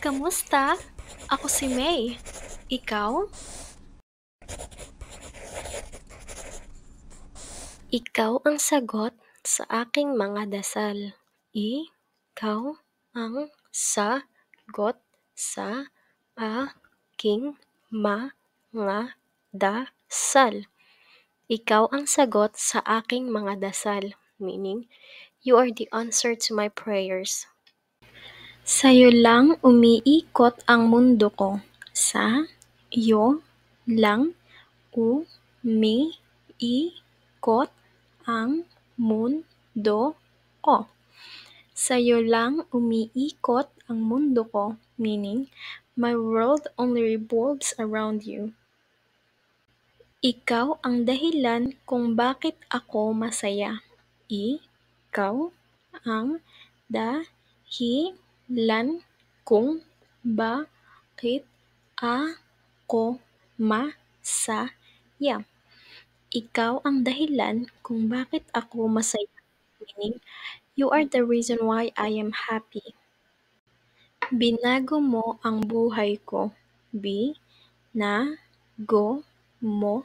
Kamusta? Ako si May. Ikaw? Ikaw ang sagot sa aking mga dasal. Ikaw ang sagot sa aking mga dasal. Ikaw ang sagot sa aking mga dasal, meaning you are the answer to my prayers. Sa'yo lang umiikot ang mundo ko. Sa iyo lang umiikot ang mundo ko. Sa'yo lang umiikot ang mundo ko, meaning my world only revolves around you. Ikaw ang dahilan kung bakit ako masaya. Ikaw ang dahilan kung bakit ako masaya. Ikaw ang dahilan kung bakit ako masaya, meaning you are the reason why I am happy. Binago mo ang buhay ko. Binago mo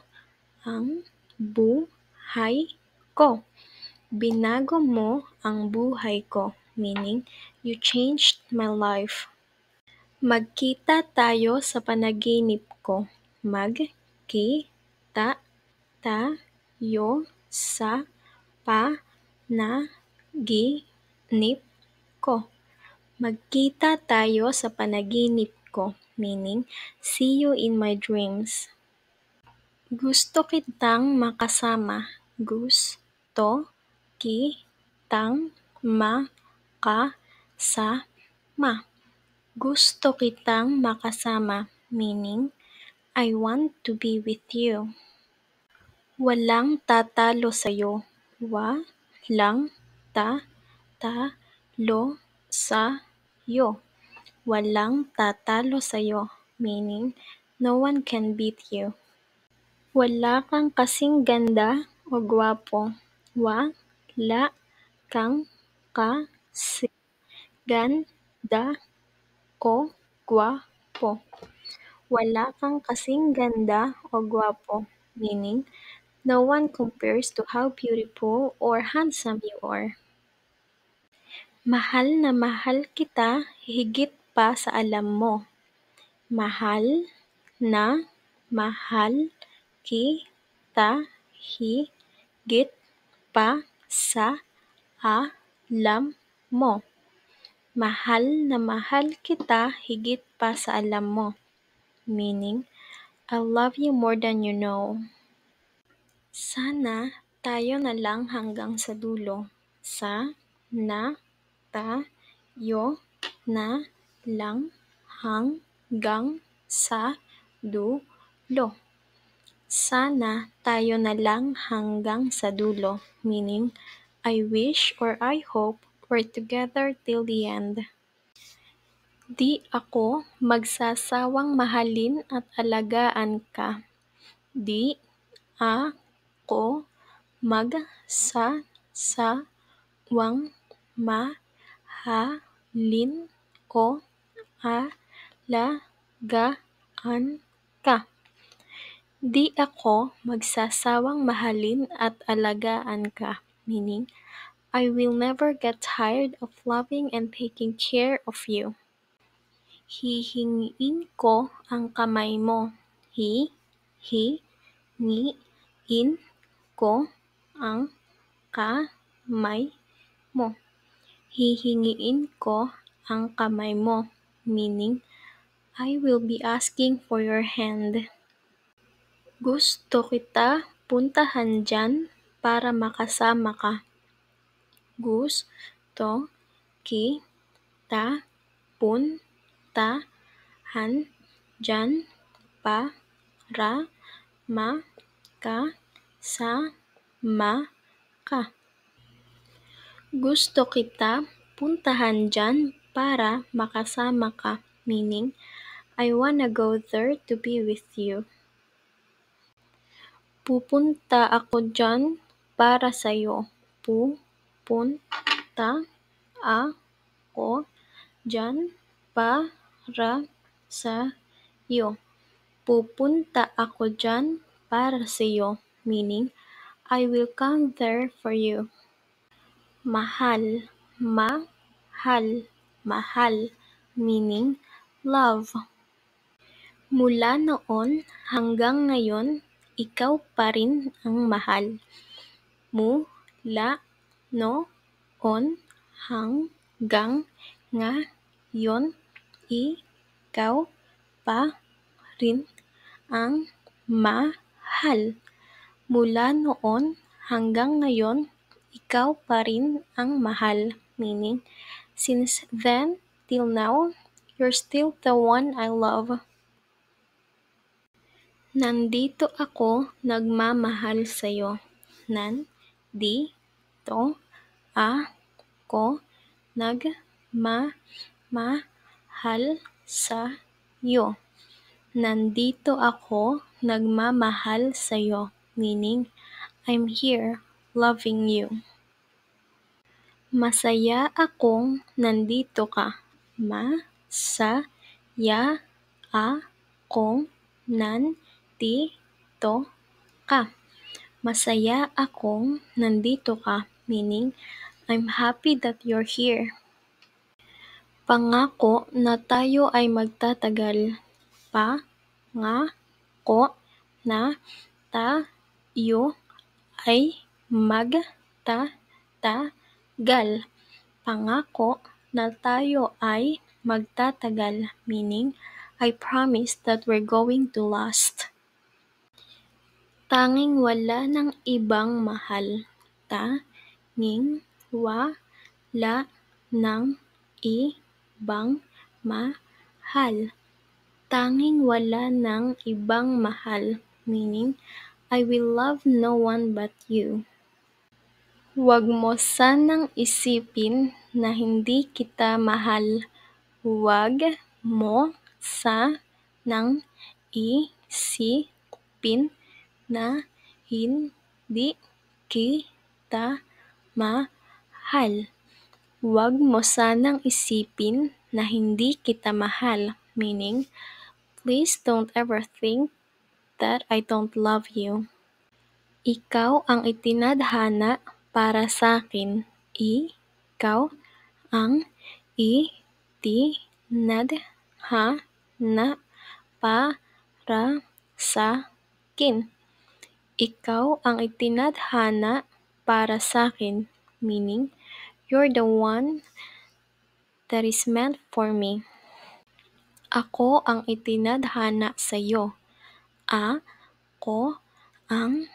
ang buhay ko. Binago mo ang buhay ko, meaning you changed my life. Magkita tayo sa panaginip ko. Magkita tayo sa panaginip ko. Magkita tayo sa panaginip ko, meaning see you in my dreams. Gusto kitang makasama. Gusto kitang makasama. Gusto kitang makasama, meaning I want to be with you. Walang tatalo sa'yo. Walang tatalo sa'yo. Walang tatalo sa'yo, meaning no one can beat you. Wala kang kasing ganda o gwapo. Wala kang kasing ganda o gwapo. Wala kang kasing ganda o gwapo, meaning no one compares to how beautiful or handsome you are. Mahal na mahal kita higit pa sa alam mo. Mahal na mahal kita higit pa sa alam mo. Mahal na mahal kita higit pa sa alam mo, meaning I love you more than you know. Sana tayo na lang hanggang sa dulo. Sana tayo na lang hanggang sa dulo. Sana tayo na lang hanggang sa dulo, meaning I wish or I hope we're together till the end. Di ako magsasawang mahalin at alagaan ka. Di ako magsasawang mahalin o alagaan ka. Di ako magsasawang mahalin at alagaan ka, meaning I will never get tired of loving and taking care of you. Hihingiin ko ang kamay mo. Hihingiin ko ang kamay mo. Hihingiin ko ang kamay mo, meaning I will be asking for your hand. Gusto kita puntahan dyan para makasama ka. Gusto kita puntahan dyan para makasama ka. Gusto kita puntahan dyan para makasama ka, meaning I wanna go there to be with you. Pupunta ako dyan para sa'yo. Pupunta ako dyan para sa iyo. Pupunta ako dyan para sa iyo, meaning I will come there for you. Mahal, mahal, meaning love. Mula noon hanggang ngayon, ikaw pa rin ang mahal. Mula noon hanggang ngayon, ikaw pa rin ang mahal. Mula noon hanggang ngayon, ikaw pa rin ang mahal. Meaning, since then till now, you're still the one I love. Nandito ako nagmamahal sa'yo. Nandito ako nagmamahal sa'yo. Nandito ako nagmamahal sa'yo, meaning I'm here loving you. Masaya akong nandito ka. Masaya akong nandito ka. Masaya akong nandito ka, meaning I'm happy that you're here. Pangako na tayo ay magtatagal. Pangako na tayo ay magtatagal. Pangako na tayo ay magtatagal, meaning I promise that we're going to last. Tanging wala ng ibang mahal. Tanging wala ng ibang mahal. Tanging wala ng ibang mahal, meaning I will love no one but you. Huwag mo sanang isipin na hindi kita mahal. Huwag mo sanang isipin na hindi kita mahal. Huwag mo sanang isipin na hindi kita mahal, meaning please don't ever think that I don't love you. Ikaw ang itinadhana para sa akin. Ikaw ang itinadhana para sa akin. Ikaw ang itinadhana para sa akin, meaning you're the one that is meant for me. Ako ang itinadhana sa iyo. Ako ang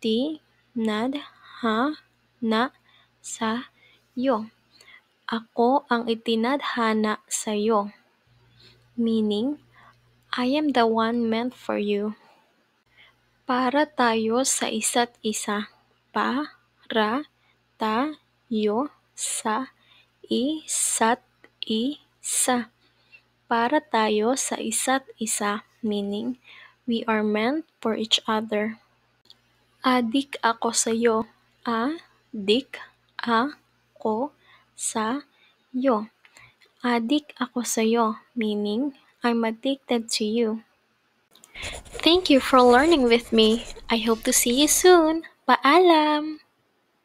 tinadhana sa iyo. Ako ang itinadhana sa iyo. Meaning, I am the one meant for you. Para tayo sa isa't isa. Para tayo sa isa't isa. Para tayo sa isa't isa, meaning we are meant for each other. Adik ako sa iyo. Adik ako sa iyo. Adik ako sa iyo, meaning I'm addicted to you. Thank you for learning with me. I hope to see you soon. Paalam!